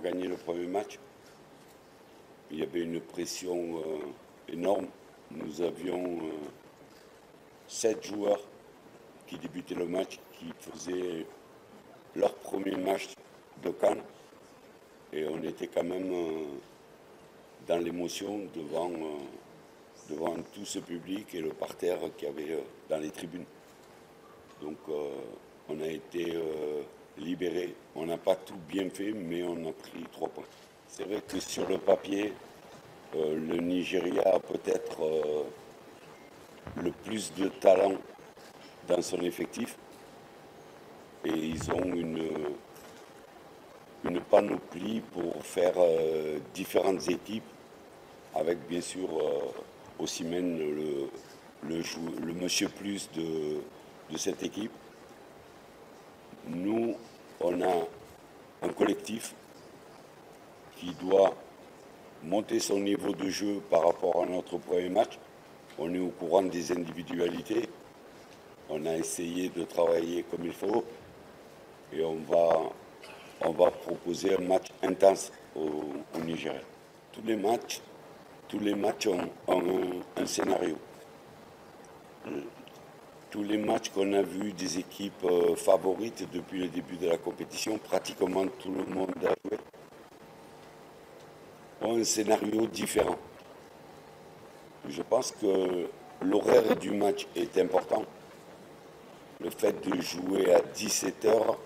gagné le premier match. Il y avait une pression énorme. Nous avions 7 joueurs qui débutaient le match, qui faisaient leur premier match de Cannes. Et on était quand même dans l'émotion devant tout ce public et le parterre qu'il y avait dans les tribunes. Donc on a été libérés. On n'a pas tout bien fait, mais on a pris 3 points. C'est vrai que sur le papier, le Nigeria a peut-être le plus de talent dans son effectif. Et ils ont une panoplie pour faire différentes équipes, avec bien sûr Osimhen, le monsieur plus de cette équipe. Nous, on a un collectif qui doit monter son niveau de jeu par rapport à notre premier match. On est au courant des individualités. On a essayé de travailler comme il faut. Et on va proposer un match intense au Nigeria. Tous les matchs ont un scénario. Tous les matchs qu'on a vus des équipes favorites depuis le début de la compétition, pratiquement tout le monde a joué, ont un scénario différent. Je pense que l'horaire du match est important. Le fait de jouer à 17h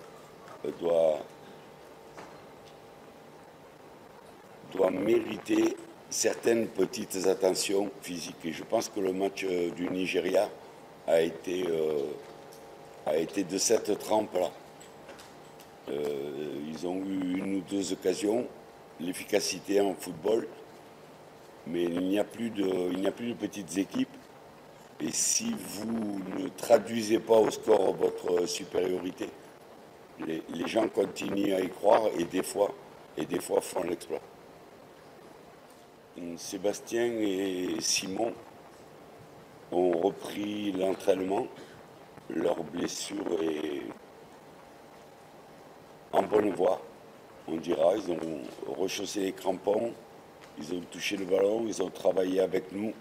doit mériter certaines petites attentions physiques. Et je pense que le match du Nigeria a été de cette trempe-là. Ils ont eu 1 ou 2 occasions, l'efficacité en football, mais il n'y a plus de petites équipes. Et si vous ne traduisez pas au score votre supériorité, les gens continuent à y croire et des fois font l'exploit. Sébastien et Simon ont repris l'entraînement. Leur blessure est en bonne voie, on dira. Ils ont rechaussé les crampons, ils ont touché le ballon, ils ont travaillé avec nous.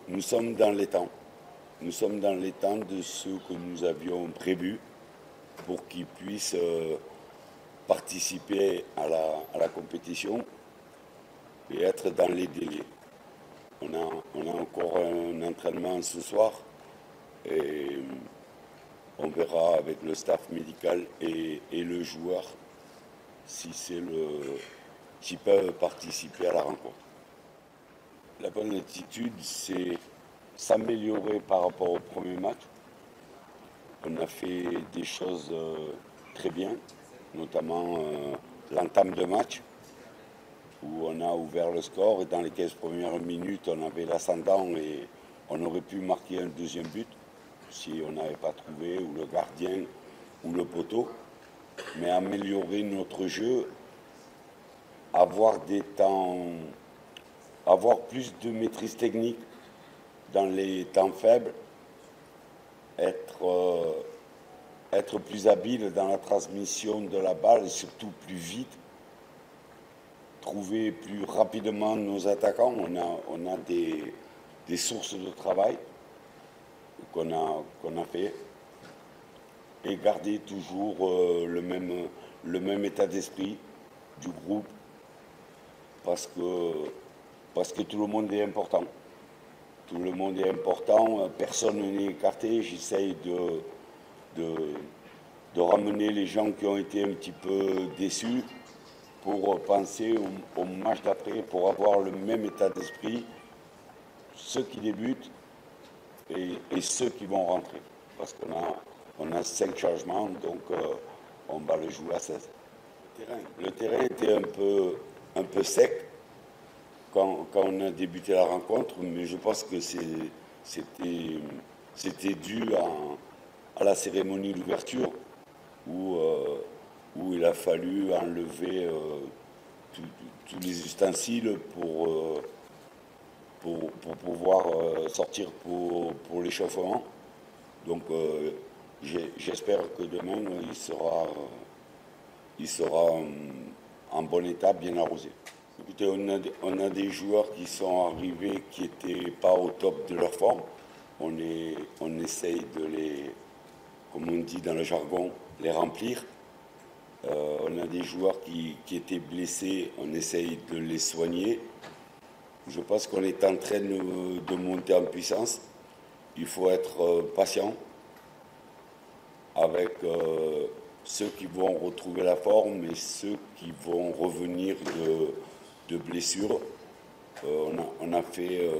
Nous sommes dans les temps. Nous sommes dans les temps de ce que nous avions prévu pour qu'ils puissent participer à la compétition et être dans les délais. On a encore un entraînement ce soir et on verra avec le staff médical et le joueur s'ils peuvent participer à la rencontre. La bonne attitude, c'est s'améliorer par rapport au premier match. On a fait des choses très bien, notamment l'entame de match, où on a ouvert le score et dans les 15 premières minutes, on avait l'ascendant et on aurait pu marquer un deuxième but si on n'avait pas trouvé ou le gardien ou le poteau. Mais améliorer notre jeu, avoir plus de maîtrise technique dans les temps faibles, être plus habile dans la transmission de la balle et surtout plus vite, trouver plus rapidement nos attaquants. On a des sources de travail qu'on a fait et garder toujours le même état d'esprit du groupe parce que tout le monde est important. Tout le monde est important, personne n'est écarté. J'essaye de ramener les gens qui ont été un petit peu déçus pour penser au match d'après, pour avoir le même état d'esprit, ceux qui débutent et ceux qui vont rentrer. Parce qu'on a 5 changements, donc on va le jouer à 16. Le terrain était un peu sec quand on a débuté la rencontre, mais je pense que c'était dû à la cérémonie d'ouverture où il a fallu enlever tous les ustensiles pour pouvoir sortir pour l'échauffement. Donc j'espère que demain il sera en bon état, bien arrosé. Écoutez, on a des joueurs qui sont arrivés qui n'étaient pas au top de leur forme. On essaye de les, comme on dit dans le jargon, les remplir. On a des joueurs qui étaient blessés, on essaye de les soigner. Je pense qu'on est en train de monter en puissance. Il faut être patient avec ceux qui vont retrouver la forme et ceux qui vont revenir de blessures. On a fait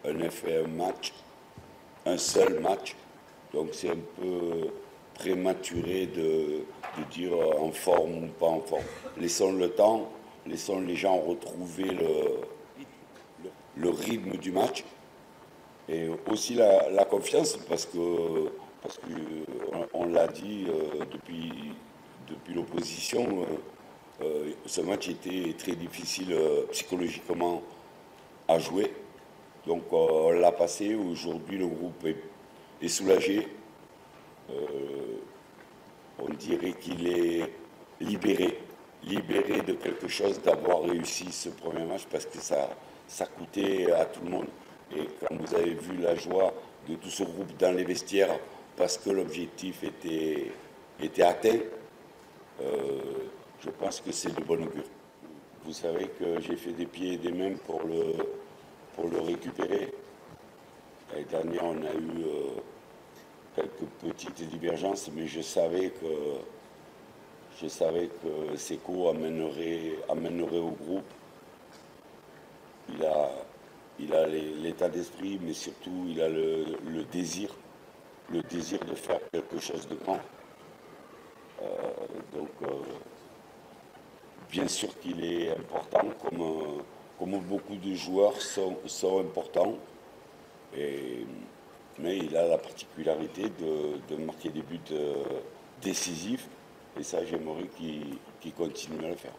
un match, un seul match, donc c'est un peu prématuré de dire en forme ou pas en forme. Laissons le temps, laissons les gens retrouver le rythme du match et aussi la confiance parce que on l'a dit depuis l'opposition, ce match était très difficile psychologiquement à jouer. Donc on l'a passé. Aujourd'hui, le groupe est soulagé. On dirait qu'il est libéré de quelque chose d'avoir réussi ce premier match parce que ça coûtait à tout le monde. Et quand vous avez vu la joie de tout ce groupe dans les vestiaires parce que l'objectif était atteint, je pense que c'est de bon augure. Vous savez que j'ai fait des pieds et des mains pour le récupérer. L'année dernière, on a eu quelques petites divergences, mais je savais que Seko amènerait au groupe. Il a l'état d'esprit, mais surtout il a le désir de faire quelque chose de grand. Bien sûr qu'il est important, comme beaucoup de joueurs sont importants, mais il a la particularité de marquer des buts décisifs, et ça j'aimerais qu'il continue à le faire.